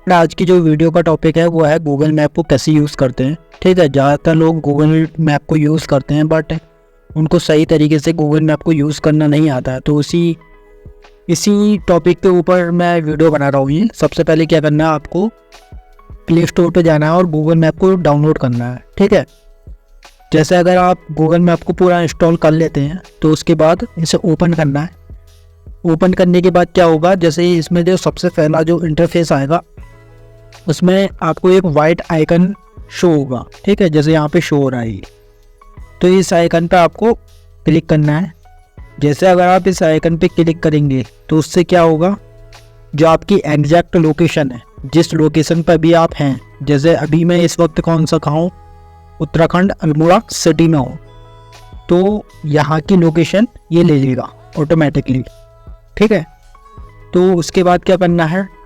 आज की जो वीडियो का टॉपिक है वो है गूगल मैप को कैसे यूज़ करते हैं। ठीक है, ज़्यादातर लोग गूगल मैप को यूज़ करते हैं बट उनको सही तरीके से गूगल मैप को यूज़ करना नहीं आता है। तो इसी टॉपिक के ऊपर मैं वीडियो बना रहा हूँ। ये सबसे पहले क्या करना है, आपको प्ले स्टोर पर जाना है और गूगल मैप को डाउनलोड करना है। ठीक है, जैसे अगर आप गूगल मैप को पूरा इंस्टॉल कर लेते हैं तो उसके बाद इसे ओपन करना है। ओपन करने के बाद क्या होगा, जैसे ही इसमें जो सबसे पहला जो इंटरफेस आएगा उसमें आपको एक वाइट आइकन शो होगा। ठीक है, जैसे यहाँ पे शो हो रहा है, तो इस आइकन पे आपको क्लिक करना है। जैसे अगर आप इस आइकन पे क्लिक करेंगे तो उससे क्या होगा, जो आपकी एग्जैक्ट लोकेशन है, जिस लोकेशन पर भी आप हैं, जैसे अभी मैं इस वक्त कौन सा हूँ, उत्तराखंड अल्मोड़ा सिटी में हूँ, तो यहाँ की लोकेशन ये ले लेगा ऑटोमेटिकली। ठीक है, तो उसके बाद क्या करना है,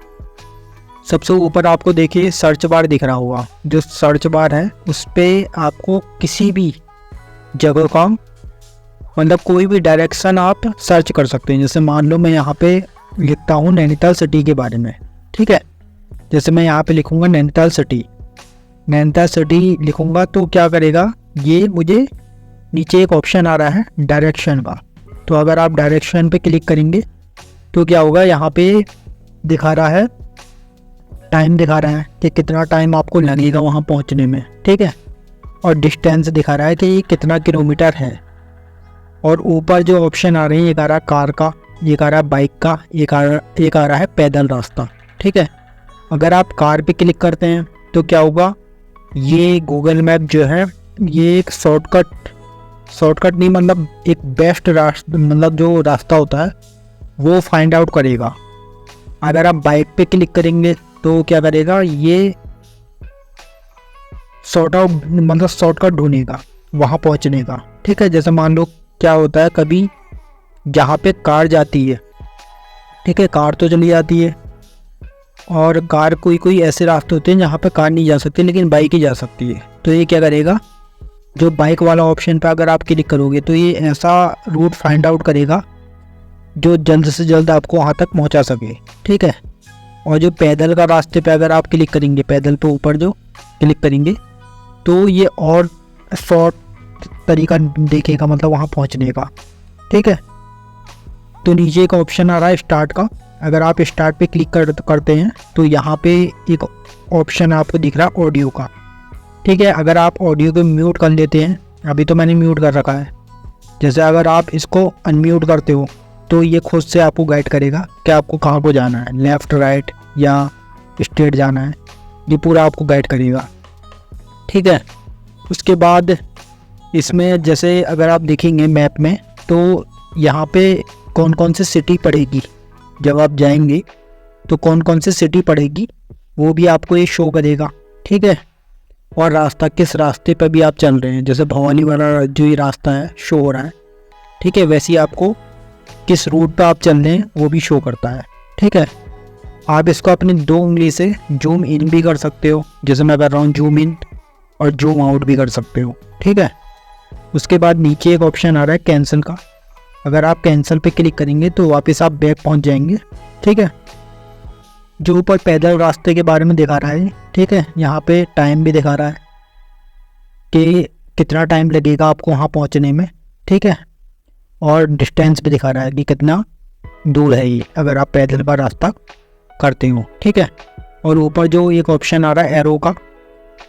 सबसे ऊपर आपको देखिए सर्च बार दिख रहा होगा। जो सर्च बार है उस पर आपको किसी भी जगह का मतलब कोई भी डायरेक्शन आप सर्च कर सकते हैं। जैसे मान लो मैं यहाँ पे लिखता हूँ नैनीताल सिटी के बारे में। ठीक है, जैसे मैं यहाँ पे लिखूँगा नैनीताल सिटी लिखूँगा तो क्या करेगा, ये मुझे नीचे एक ऑप्शन आ रहा है डायरेक्शन का। तो अगर आप डायरेक्शन पे क्लिक करेंगे तो क्या होगा, यहाँ पे दिखा रहा है, टाइम दिखा रहा है कि कितना टाइम आपको लगेगा वहाँ पहुँचने में। ठीक है, और डिस्टेंस दिखा रहा है कि ये कितना किलोमीटर है। और ऊपर जो ऑप्शन आ रहे हैं, एक आ रहा है कार का, एक आ रहा है बाइक का, एक आ रहा है पैदल रास्ता। ठीक है, अगर आप कार पे क्लिक करते हैं तो क्या होगा, ये गूगल मैप जो है ये एक शॉर्टकट नहीं, मतलब एक बेस्ट रास्ता, मतलब जो रास्ता होता है वो फाइंड आउट करेगा। अगर आप बाइक पे क्लिक करेंगे तो क्या करेगा, ये शॉर्टकट ढूंढेगा वहाँ पहुँचने का। ठीक है, जैसे मान लो क्या होता है, कभी जहाँ पे कार जाती है, ठीक है, कार तो चली जाती है, और कार कोई ऐसे रास्ते होते हैं जहाँ पे कार नहीं जा सकती लेकिन बाइक ही जा सकती है। तो ये क्या करेगा, जो बाइक वाला ऑप्शन पे अगर आप क्लिक करोगे तो ये ऐसा रूट फाइंड आउट करेगा जो जल्द से जल्द आपको वहाँ तक पहुँचा सके। ठीक है, और जो पैदल का रास्ते पे अगर आप क्लिक करेंगे, पैदल पे ऊपर जो क्लिक करेंगे तो ये और शॉर्ट तरीका देखेगा, मतलब वहाँ पहुँचने का। ठीक है, तो नीचे एक ऑप्शन आ रहा है स्टार्ट का। अगर आप स्टार्ट पे क्लिक करते हैं तो यहाँ पे एक ऑप्शन आपको दिख रहा है ऑडियो का। ठीक है, अगर आप ऑडियो को म्यूट कर लेते हैं, अभी तो मैंने म्यूट कर रखा है, जैसे अगर आप इसको अनम्यूट करते हो तो ये खुद से आपको गाइड करेगा कि आपको कहाँ को जाना है, लेफ़्ट राइट या स्ट्रेट जाना है, ये पूरा आपको गाइड करेगा। ठीक है, उसके बाद इसमें जैसे अगर आप देखेंगे मैप में तो यहाँ पे कौन कौन सी सिटी पड़ेगी, जब आप जाएंगे तो कौन कौन सी सिटी पड़ेगी वो भी आपको ये शो करेगा। ठीक है, और रास्ता किस रास्ते पर भी आप चल रहे हैं, जैसे भवानी वाला जो ये रास्ता है शो हो रहा है। ठीक है, वैसे ही आपको किस रूट पर आप चल रहे हैं वो भी शो करता है। ठीक है, आप इसको अपनी 2 उंगली से जूम इन भी कर सकते हो, जैसे मैं कर रहा हूँ जूम इन, और जूम आउट भी कर सकते हो। ठीक है, उसके बाद नीचे एक ऑप्शन आ रहा है कैंसिल का। अगर आप कैंसिल पे क्लिक करेंगे तो वापस आप बैक पहुंच जाएंगे। ठीक है, जो ऊपर पैदल रास्ते के बारे में दिखा रहा है, ठीक है, यहाँ पे टाइम भी दिखा रहा है कि कितना टाइम लगेगा आपको वहाँ पहुँचने में। ठीक है, और डिस्टेंस भी दिखा रहा है कि कितना दूर है ये अगर आप पैदल का रास्ता करते हो। ठीक है, और ऊपर जो एक ऑप्शन आ रहा है एरो का,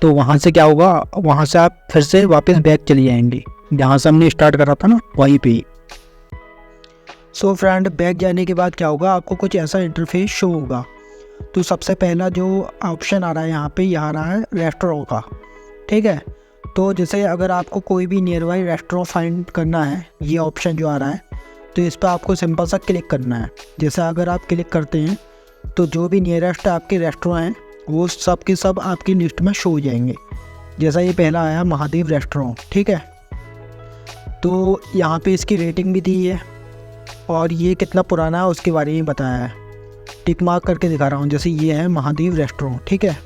तो वहाँ से क्या होगा, वहाँ से आप फिर से वापस बैक चले जाएंगे जहाँ से हमने स्टार्ट करा था ना, वहीं पे ही। सो फ्रेंड, बैक जाने के बाद क्या होगा, आपको कुछ ऐसा इंटरफेस शो होगा। तो सबसे पहला जो ऑप्शन आ रहा है यहाँ पे, यह आ रहा है रेस्टोरेंट का। ठीक है, तो जैसे अगर आपको कोई भी नियर बाई रेस्टोरेंट फाइंड करना है, ये ऑप्शन जो आ रहा है, तो इस पर आपको सिंपल सा क्लिक करना है। जैसे अगर आप क्लिक करते हैं तो जो भी नियरेस्ट आपके रेस्टोरेंट हैं वो सब के सब आपकी लिस्ट में शो हो जाएंगे। जैसा ये पहला आया महादेव रेस्टोरेंट। ठीक है, तो यहाँ पे इसकी रेटिंग भी दी है और ये कितना पुराना है उसके बारे में बताया है, टिक मार्क करके दिखा रहा हूँ। जैसे ये है महादेव रेस्टोरेंट। ठीक है,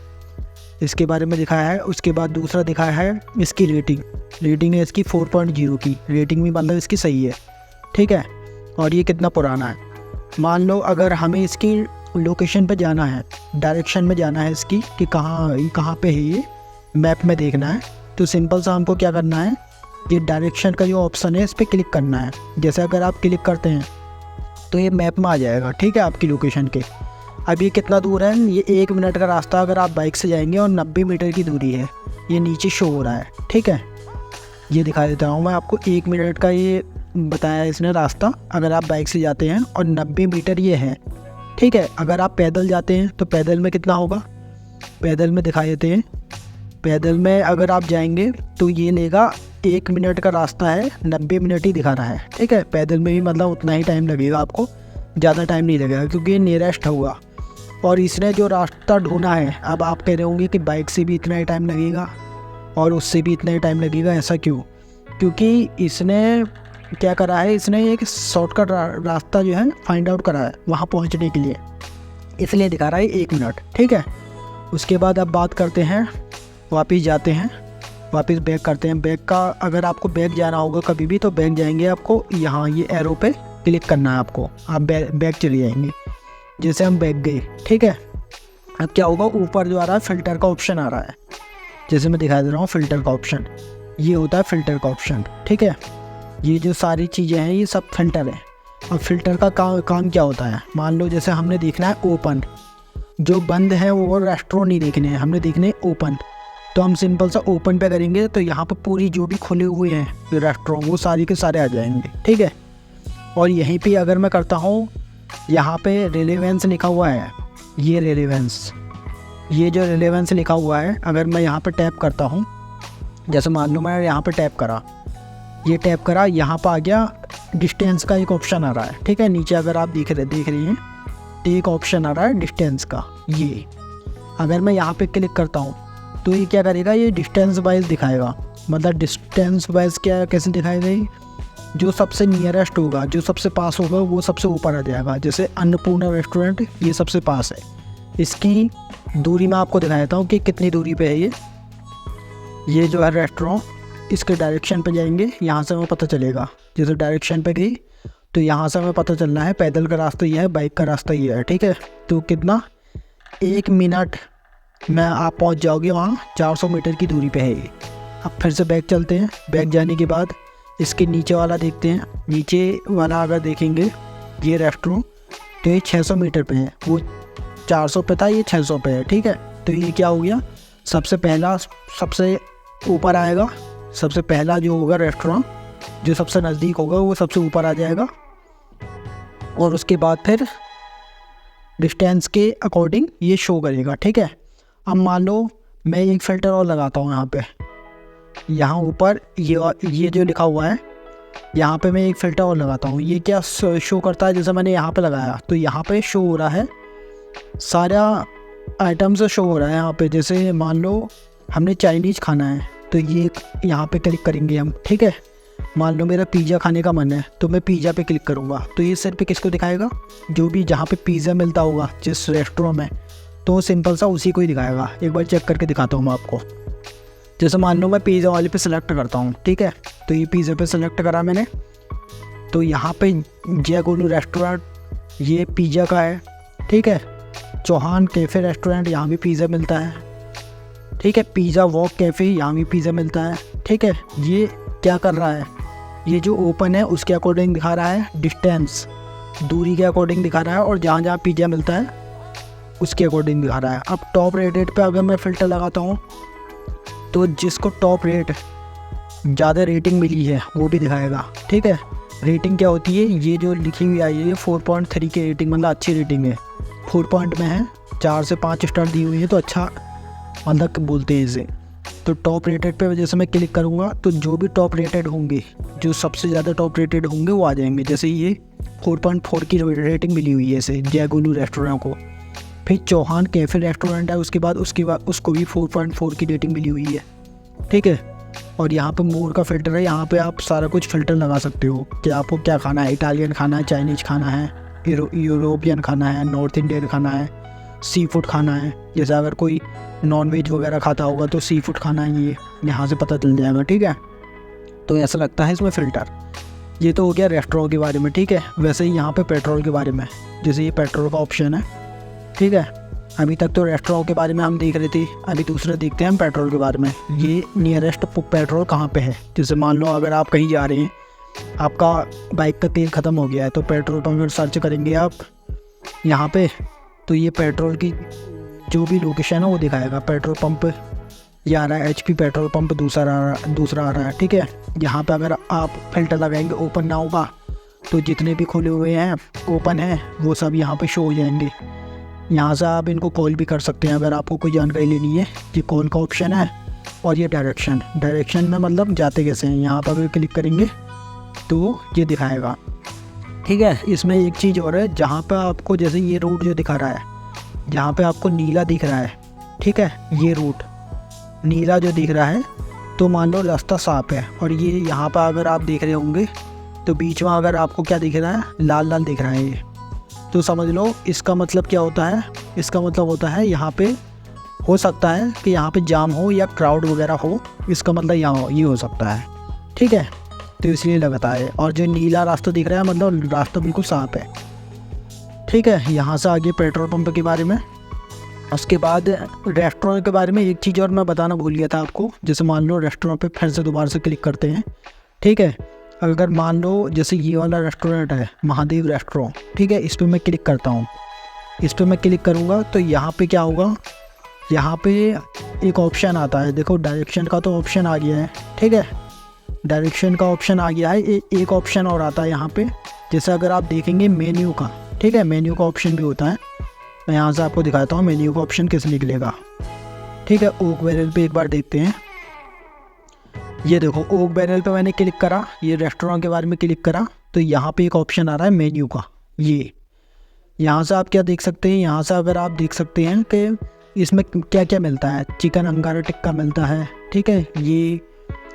इसके बारे में दिखाया है। उसके बाद दूसरा दिखाया है इसकी रेटिंग है इसकी 4.0 की रेटिंग भी, मतलब इसकी सही है। ठीक है, और ये कितना पुराना है। मान लो अगर हमें इसकी लोकेशन पे जाना है, डायरेक्शन में जाना है इसकी कि कहाँ पे है ये, मैप में देखना है। तो सिंपल सा हमको क्या करना है, ये डायरेक्शन का जो ऑप्शन है इस पर क्लिक करना है। जैसे अगर आप क्लिक करते हैं तो ये मैप में आ जाएगा, ठीक है, आपकी लोकेशन के। अब ये कितना दूर है, ये 1 मिनट का रास्ता अगर आप बाइक से जाएंगे और 90 मीटर की दूरी है, ये नीचे शो हो रहा है, ठीक है। ये दिखा देता हूँ मैं आपको, 1 मिनट का ये बताया इसने रास्ता अगर आप बाइक से जाते हैं, और 90 मीटर ये है, ठीक है। अगर आप पैदल जाते हैं तो पैदल में कितना होगा, पैदल में दिखा देते हैं। पैदल में अगर आप जाएंगे तो ये लेगा 1 मिनट का रास्ता है, 90 मिनट ही दिखा रहा है, ठीक है। पैदल में भी मतलब उतना ही टाइम लगेगा आपको, ज़्यादा टाइम नहीं लगेगा क्योंकि ये नियरेस्ट होगा। और इसने जो रास्ता ढूंढा है, अब आप कह रहे होंगे कि बाइक से भी इतना ही टाइम लगेगा और उससे भी इतना ही टाइम लगेगा, ऐसा क्यों? क्योंकि इसने क्या करा है, इसने एक शॉर्टकट रास्ता जो है फाइंड आउट करा है वहाँ पहुँचने के लिए, इसलिए दिखा रहा है 1 मिनट, ठीक है। उसके बाद अब बात करते हैं, वापस जाते हैं, वापस बैक करते हैं। बैक का अगर आपको बैक जाना होगा कभी भी तो बैक जाएंगे, आपको यहाँ ये एरो पे क्लिक करना है आपको, आप बैक चले जाएंगे। जैसे हम बैक गए, ठीक है। अब क्या होगा, ऊपर जो आ रहा है फ़िल्टर का ऑप्शन आ रहा है, जैसे मैं दिखा दे रहा हूँ फ़िल्टर का ऑप्शन, ये होता है फ़िल्टर का ऑप्शन, ठीक है। ये जो सारी चीज़ें हैं ये सब फ़िल्टर है। अब फ़िल्टर का काम क्या होता है, मान लो जैसे हमने देखना है ओपन, जो बंद है वो रेस्टोरेंट नहीं देखने हैं, हमने देखने ओपन, तो हम सिंपल सा ओपन पे करेंगे तो यहाँ पर पूरी जो भी खुले हुए हैं रेस्टोरेंट वो सारे के सारे आ जाएंगे, ठीक है। और यहीं पे अगर मैं करता हूँ, यहाँ पे रेलेवेंस लिखा हुआ है, ये रेलेवेंस, ये जो रेलेवेंस लिखा हुआ है, अगर मैं यहाँ पे टैप करता हूँ, जैसे मान लो मैं यहाँ पे टैप करा, ये टैप करा, यहाँ पर आ गया डिस्टेंस का एक ऑप्शन आ रहा है, ठीक है। नीचे अगर आप देख रही हैं तो एक ऑप्शन आ रहा है डिस्टेंस का, ये अगर मैं यहाँ पे क्लिक करता हूँ तो ये क्या करेगा, ये डिस्टेंस वाइज दिखाएगा। मतलब डिस्टेंस वाइज क्या कैसे दिखाएगा, ये जो सबसे नियरेस्ट होगा, जो सबसे पास होगा वो सबसे ऊपर आ जाएगा। जैसे अन्नपूर्णा रेस्टोरेंट ये सबसे पास है, इसकी दूरी मैं आपको दिखा देता हूँ कि कितनी दूरी पे है ये जो है रेस्टोरेंट, इसके डायरेक्शन पे जाएंगे, यहाँ से हमें पता चलेगा। जैसे डायरेक्शन पे गई तो यहाँ से हमें पता चलना है पैदल का रास्ता ये है, बाइक का रास्ता ये है, ठीक है। तो कितना, 1 मिनट में आप पहुँच जाओगे वहाँ, 400 मीटर की दूरी पे है ये। अब फिर से बैक चलते हैं, बैक जाने के बाद इसके नीचे वाला देखते हैं। नीचे वाला अगर देखेंगे ये रेस्टोरेंट, तो ये 600 मीटर पे है, वो 400 पे था, ये 600 पे है, ठीक है। तो ये क्या हो गया, सबसे पहला सबसे ऊपर आएगा, सबसे पहला जो होगा रेस्टोरेंट जो सबसे नज़दीक होगा वो सबसे ऊपर आ जाएगा। और उसके बाद फिर डिस्टेंस के अकॉर्डिंग ये शो करेगा, ठीक है। अब मान लो मैं एक फ़िल्टर और लगाता हूँ यहाँ पे, यहाँ ऊपर ये जो लिखा हुआ है, यहाँ पे मैं एक फ़िल्टर और लगाता हूँ। ये क्या शो करता है, जैसे मैंने यहाँ पे लगाया तो यहाँ पे शो हो रहा है, सारा आइटम्स शो हो रहा है यहाँ पे। जैसे मान लो हमने चाइनीज़ खाना है तो ये यहाँ पे क्लिक करेंगे हम, ठीक है। मान लो मेरा पिज़्ज़ा खाने का मन है तो मैं पिज़्ज़ा पे क्लिक करूँगा, तो ये सिर्फ किसको दिखाएगा, जो भी जहाँ पे पिज़्ज़ा मिलता होगा जिस रेस्टोरेंट में, तो सिंपल सा उसी को ही दिखाएगा। एक बार चेक करके दिखाता हूँ मैं आपको। जैसे मान लो मैं पिज़्ज़ा वाले पे सेलेक्ट करता हूँ, ठीक है। तो ये पिज़्ज़ा पे सेलेक्ट करा मैंने, तो यहाँ पे जय गोलू रेस्टोरेंट ये पिज़्ज़ा का है, ठीक है। चौहान कैफ़े रेस्टोरेंट यहाँ भी पिज़्ज़ा मिलता है, ठीक है। पिज़्ज़ा वॉक कैफ़े यहाँ भी पिज़्ज़ा मिलता है, ठीक है। ये क्या कर रहा है, ये जो ओपन है उसके अकॉर्डिंग दिखा रहा है, डिस्टेंस दूरी के अकॉर्डिंग दिखा रहा है, और जहाँ जहाँ पिज़्ज़ा मिलता है उसके अकॉर्डिंग दिखा रहा है। अब टॉप रेटेड पे अगर मैं फ़िल्टर लगाता हूँ तो जिसको टॉप रेट ज़्यादा रेटिंग मिली है वो भी दिखाएगा, ठीक है। रेटिंग क्या होती है, ये जो लिखी हुई आई है 4.3 की रेटिंग, मतलब अच्छी रेटिंग है, 4 पॉइंट में है, 4 से 5 स्टार दी हुई है, तो अच्छा मतलब बोलते हैं इसे। तो टॉप रेटेड पे जैसे मैं क्लिक करूँगा तो जो भी टॉप रेटेड होंगे, जो सबसे ज़्यादा टॉप रेटेड होंगे वो आ जाएंगे। जैसे ये 4.4 की रेटिंग मिली हुई है इसे, जय गोलू रेस्टोरेंट को। फिर चौहान कैफ़े रेस्टोरेंट है, उसके बाद उसको भी 4.4 की रेटिंग मिली हुई है, ठीक है। और यहाँ पे मोर का फ़िल्टर है, यहाँ पे आप सारा कुछ फ़िल्टर लगा सकते हो कि आपको क्या खाना है, इटालियन खाना है, चाइनीज़ खाना है, यूरोपियन खाना है, नॉर्थ इंडियन खाना है, सी फूड खाना है। जैसे अगर कोई नॉन वेज वगैरह खाता होगा तो सी फूड खाना है, ये यहाँ से पता चल जाएगा, ठीक है। तो ऐसा लगता है इसमें फ़िल्टर। ये तो हो गया रेस्टोरेंट के बारे में, ठीक है। वैसे ही यहाँ पे पेट्रोल के बारे में, जैसे ये पेट्रोल का ऑप्शन है, ठीक है, अभी तक तो रेस्टोरेंट के बारे में हम देख रहे थे, अभी दूसरा देखते हैं हम पेट्रोल के बारे में। ये नियरेस्ट पेट्रोल कहाँ पे है। जैसे मान लो अगर आप कहीं जा रहे हैं, आपका बाइक का तेल ख़त्म हो गया है, तो पेट्रोल पंप पर सर्च करेंगे आप यहाँ पे, तो ये पेट्रोल की जो भी लोकेशन है वो दिखाएगा। पेट्रोल पंप ये आ रहा है HP पेट्रोल पंप, दूसरा आ रहा है। ठीक है, यहाँ पे अगर आप फिल्टर लगाएंगे ओपन ना होगा, तो जितने भी खुले हुए हैं ओपन हैं वो सब यहाँ पे शो हो जाएंगे। यहाँ से आप इनको कॉल भी कर सकते हैं अगर आपको कोई जानकारी लेनी है। ये कॉल का ऑप्शन है। और ये डायरेक्शन में मतलब जाते कैसे हैं, यहाँ पर अगर क्लिक करेंगे तो ये दिखाएगा। ठीक है, इसमें एक चीज़ और है, जहाँ पर आपको जैसे ये रूट जो दिखा रहा है, जहाँ पे आपको नीला दिख रहा है, ठीक है, ये रूट नीला जो दिख रहा है, तो मान लो रास्ता साफ है। और ये यहाँ पर अगर आप देख रहे होंगे तो बीच में अगर आपको क्या दिख रहा है, लाल लाल दिख रहा है ये, तो समझ लो इसका मतलब क्या होता है। इसका मतलब होता है यहाँ पे हो सकता है कि यहाँ पे जाम हो या क्राउड वगैरह हो, इसका मतलब यहाँ ये हो सकता है। ठीक है, तो इसलिए लगता है। और जो नीला रास्ता दिख रहा है मतलब रास्ता बिल्कुल साफ है। ठीक है, यहाँ से आगे पेट्रोल पंप के बारे में। उसके बाद रेस्टोरेंट के बारे में एक चीज़ और मैं बताना भूल गया था आपको। जैसे मान लो रेस्टोरेंट पे फिर से दोबारा से क्लिक करते हैं। ठीक है, अगर मान लो जैसे ये वाला रेस्टोरेंट है महादेव रेस्टोरेंट, ठीक है, इस पर मैं क्लिक करता हूँ। इस पर मैं क्लिक करूँगा तो यहाँ पे क्या होगा, यहाँ पे एक ऑप्शन आता है। देखो डायरेक्शन का तो ऑप्शन आ गया है। ठीक है, डायरेक्शन का ऑप्शन आ गया है। एक ऑप्शन और आता है यहाँ पे, जैसे अगर आप देखेंगे मेन्यू का। ठीक है, मेन्यू का ऑप्शन भी होता है। मैं यहाँ से आपको दिखाता हूँ मेन्यू का ऑप्शन किस निकलेगा। ठीक है, ओक बैरल पे एक बार देखते हैं। ये देखो ओक बैरल पे मैंने क्लिक करा, ये रेस्टोरेंट के बारे में क्लिक करा, तो यहाँ पे एक ऑप्शन आ रहा है मेन्यू का। ये यहाँ से आप क्या देख सकते हैं, यहाँ से अगर आप देख सकते हैं कि इसमें क्या क्या मिलता है। चिकन अंगारा टिक्का मिलता है। ठीक है, ये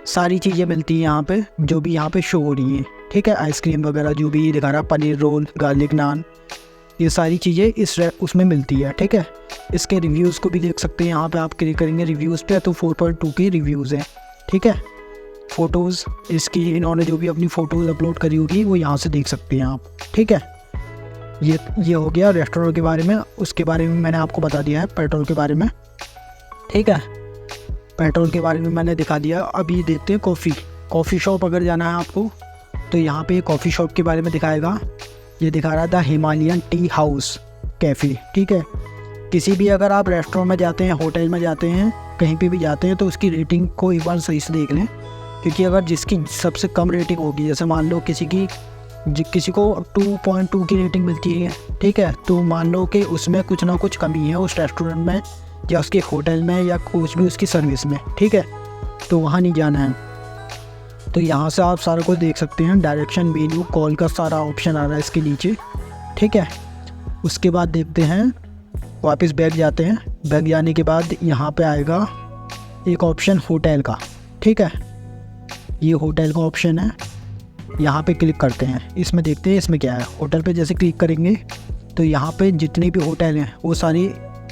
सारी चीज़ें मिलती हैं यहाँ पे, जो भी यहाँ पे शो हो रही हैं। ठीक है, आइसक्रीम वगैरह जो भी दिखा रहा है, पनीर रोल, गार्लिक नान, ये सारी चीज़ें उसमें मिलती है। ठीक है, इसके रिव्यूज़ को भी देख सकते हैं। यहाँ पे आप क्लिक करेंगे रिव्यूज़ पे तो 4.2 की रिव्यूज़ हैं। ठीक है, फ़ोटोज़ इसकी इन्होंने जो भी अपनी फ़ोटोज़ अपलोड करी होगी वो यहाँ से देख सकते हैं आप। ठीक है, ये हो गया रेस्टोरेंट के बारे में। उसके बारे में मैंने आपको बता दिया है पेट्रोल के बारे में। ठीक है, पेट्रोल के बारे में मैंने दिखा दिया। अभी देखते हैं कॉफ़ी शॉप अगर जाना है आपको, तो यहाँ पे कॉफ़ी शॉप के बारे में दिखाएगा। ये दिखा रहा था हिमालयन टी हाउस कैफ़े। ठीक है, किसी भी अगर आप रेस्टोरेंट में जाते हैं, होटल में जाते हैं, कहीं पे भी जाते हैं, तो उसकी रेटिंग को एक बार सही से देख लें। क्योंकि अगर जिसकी सबसे कम रेटिंग होगी, जैसे मान लो किसी को 2.2 की रेटिंग मिलती है, ठीक है, तो मान लो कि उसमें कुछ ना कुछ कमी है उस रेस्टोरेंट में या उसके होटल में या कुछ भी उसकी सर्विस में। ठीक है, तो वहाँ नहीं जाना है। तो यहाँ से आप सारा कुछ देख सकते हैं। डायरेक्शन, मेन्यू, कॉल का सारा ऑप्शन आ रहा है इसके नीचे। ठीक है, उसके बाद देखते हैं, वापस बैक जाते हैं। बैक जाने के बाद यहाँ पे आएगा एक ऑप्शन होटल का। ठीक है, ये होटल का ऑप्शन है, यहाँ पे क्लिक करते हैं। इसमें देखते हैं इसमें क्या है। होटल पे जैसे क्लिक करेंगे तो यहाँ पे जितने भी होटल हैं वो सारी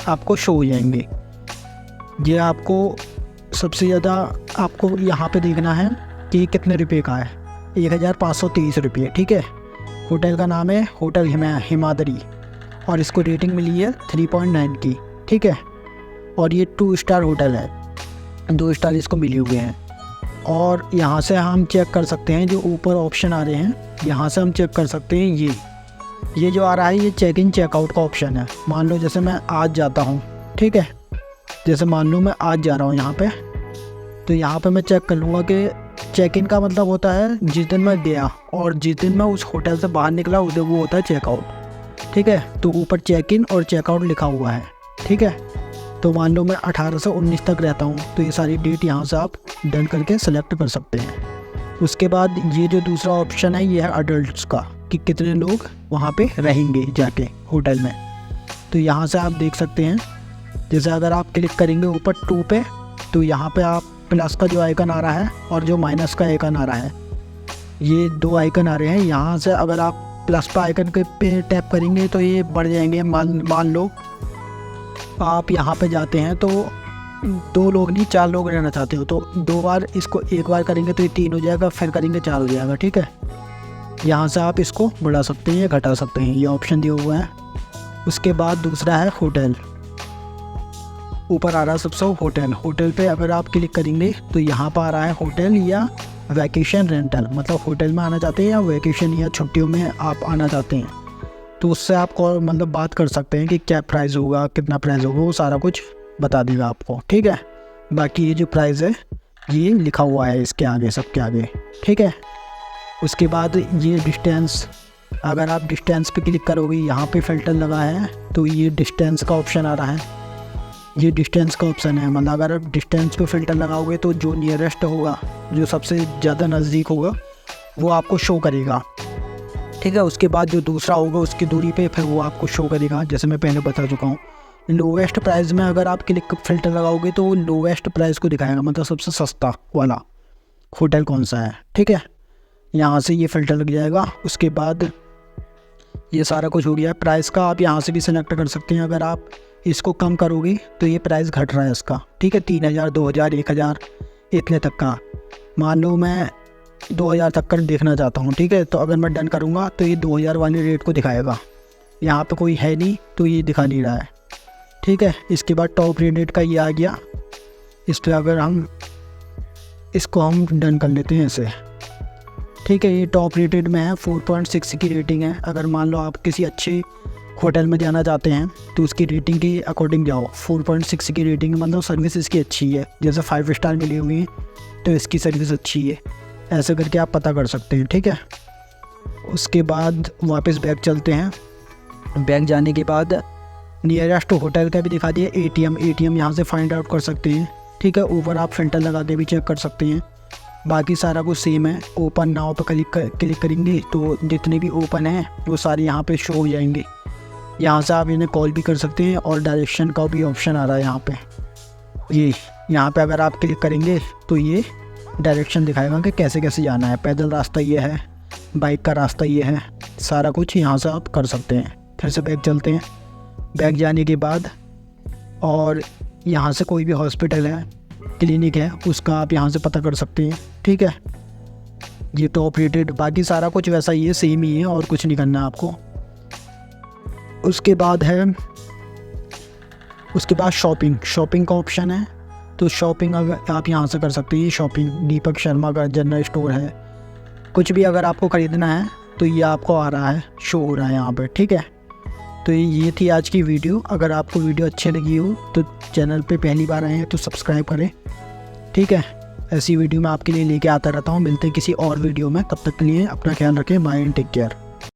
आपको शो हो जाएंगे। ये आपको सबसे ज़्यादा आपको यहाँ पे देखना है कि कितने रुपए का है। 1530 रुपये। ठीक है, होटल का नाम है होटल हिमाद्री और इसको रेटिंग मिली है 3.9 की। ठीक है, और ये 2 स्टार होटल है, 2 स्टार इसको मिले हुए हैं। और यहाँ से हम चेक कर सकते हैं, जो ऊपर ऑप्शन आ रहे हैं यहाँ से हम चेक कर सकते हैं। ये जो आ रहा है ये चेक इन चेकआउट का ऑप्शन है। मान लो जैसे मैं आज जाता हूँ, ठीक है, जैसे मान लो मैं आज जा रहा हूँ यहाँ पे, तो यहाँ पे मैं चेक कर लूँगा कि चेक इन का मतलब होता है जिस दिन मैं गया, और जिस दिन मैं उस होटल से बाहर निकला उधर वो होता है चेकआउट। ठीक है, तो ऊपर चेक इन और चेकआउट लिखा हुआ है। ठीक है, तो मान लो मैं 18 से 19 तक रहता हूँ, तो ये सारी डेट यहाँ से आप डन करके सेलेक्ट कर सकते हैं। उसके बाद ये जो दूसरा ऑप्शन है ये है अडल्ट्स का, कि कितने लोग वहाँ पे रहेंगे जाके होटल में। तो यहाँ से आप देख सकते हैं, जैसे अगर आप क्लिक करेंगे ऊपर 2 पे, तो यहाँ पे आप प्लस का जो आइकन आ रहा है और जो माइनस का आइकन आ रहा है, ये 2 आइकन आ रहे हैं। यहाँ से अगर आप प्लस पर आइकन के पे टैप करेंगे तो ये बढ़ जाएंगे। मान लो आप यहाँ पे जाते हैं तो 2 लोग नहीं 4 लोग रहना चाहते हो, तो 2 बार इसको एक बार करेंगे तो ये 3 हो जाएगा, फिर करेंगे 4 हो जाएगा। ठीक है, यहाँ से आप इसको बढ़ा सकते हैं या घटा सकते हैं, ये ऑप्शन दिया हुआ है। उसके बाद दूसरा है होटल, ऊपर आ रहा है सबसे होटल। होटल पे अगर आप क्लिक करेंगे तो यहाँ पर आ रहा है होटल या वैकेशन रेंटल, मतलब होटल में आना चाहते हैं या वैकेशन या छुट्टियों में आप आना चाहते हैं, तो उससे आप मतलब बात कर सकते हैं कि क्या प्राइस होगा, कितना प्राइस होगा, वो सारा कुछ बता देगा आपको, ठीक है। बाकी ये जो प्राइस है ये लिखा हुआ है इसके आगे, सबके आगे, ठीक है। उसके बाद ये डिस्टेंस, अगर आप डिस्टेंस पे क्लिक करोगे, यहाँ पे फ़िल्टर लगा है तो ये डिस्टेंस का ऑप्शन आ रहा है, ये डिस्टेंस का ऑप्शन है। मतलब अगर आप डिस्टेंस पे फ़िल्टर लगाओगे तो जो नियरेस्ट होगा, जो सबसे ज़्यादा नज़दीक होगा, वो आपको शो करेगा, ठीक है। उसके बाद जो दूसरा होगा उसकी दूरी पे फिर वो आपको शो करेगा, जैसे मैं पहले बता चुका हूँ। लोवेस्ट प्राइस में अगर आप क्लिक फ़िल्टर लगाओगे तो वो लोवेस्ट प्राइस को दिखाएगा, मतलब सबसे सस्ता वाला होटल कौन सा है, ठीक है। यहाँ से ये फ़िल्टर लग जाएगा। उसके बाद ये सारा कुछ हो गया। प्राइस का आप यहाँ से भी सिलेक्ट कर सकते हैं, अगर आप इसको कम करोगे तो ये प्राइस घट रहा है इसका, ठीक है। 3000, 2000, 1000 इतने तक का। मान लो मैं 2000 तक का देखना चाहता हूँ, ठीक है, तो अगर मैं डन करूँगा तो ये 2000 वाले रेट को दिखाएगा। यहाँ पे कोई है नहीं तो ये दिखा नहीं रहा है, ठीक है। इसके बाद टॉप रेटेड का ये आ गया, इस पर अगर हम इसको हम डन कर लेते हैं ऐसे, ठीक है। ये टॉप रेटेड में है, 4.6 की रेटिंग है। अगर मान लो आप किसी अच्छे होटल में जाना चाहते हैं तो उसकी रेटिंग के अकॉर्डिंग जाओ। 4.6 की रेटिंग मतलब सर्विस इसकी अच्छी है, जैसे 5 स्टार मिली हुई है तो इसकी सर्विस अच्छी है, ऐसे करके आप पता कर सकते हैं, ठीक है। उसके बाद वापस बैक चलते हैं। बैक जाने के बाद नियरेस्ट होटल का भी दिखा दिया। एटीएम यहाँ से फाइंड आउट कर सकते हैं, ठीक है। ऊपर आप फ़िल्टर लगा के भी चेक कर सकते हैं। बाकी सारा कुछ सेम है। ओपन नाउ पर क्लिक करेंगे तो जितने भी ओपन हैं वो सारे यहाँ पे शो हो जाएंगे। यहाँ से आप इन्हें कॉल भी कर सकते हैं और डायरेक्शन का भी ऑप्शन आ रहा है यहाँ पे। ये यहाँ पे अगर आप क्लिक करेंगे तो ये डायरेक्शन दिखाएगा कि कैसे कैसे जाना है। पैदल रास्ता ये है, बाइक का रास्ता ये है, सारा कुछ यहाँ से आप कर सकते हैं। फिर से बैक चलते हैं। बैक जाने के बाद और यहाँ से कोई भी हॉस्पिटल है, क्लिनिक है, उसका आप यहाँ से पता कर सकते हैं, ठीक है। ये टॉप रेटेड, बाकी सारा कुछ वैसा ही है, सेम ही है, और कुछ नहीं करना है आपको। उसके बाद शॉपिंग का ऑप्शन है, तो शॉपिंग अगर आप यहाँ से कर सकते हैं। ये शॉपिंग दीपक शर्मा का जनरल स्टोर है, कुछ भी अगर आपको ख़रीदना है तो ये आपको आ रहा है, शो हो रहा है यहाँ पर, ठीक है। तो ये थी आज की वीडियो। अगर आपको वीडियो अच्छी लगी हो तो चैनल पे पहली बार आए हैं तो सब्सक्राइब करें, ठीक है। ऐसी वीडियो मैं आपके लिए लेके आता रहता हूँ। मिलते हैं किसी और वीडियो में, तब तक के लिए अपना ख्याल रखें। Bye and take care.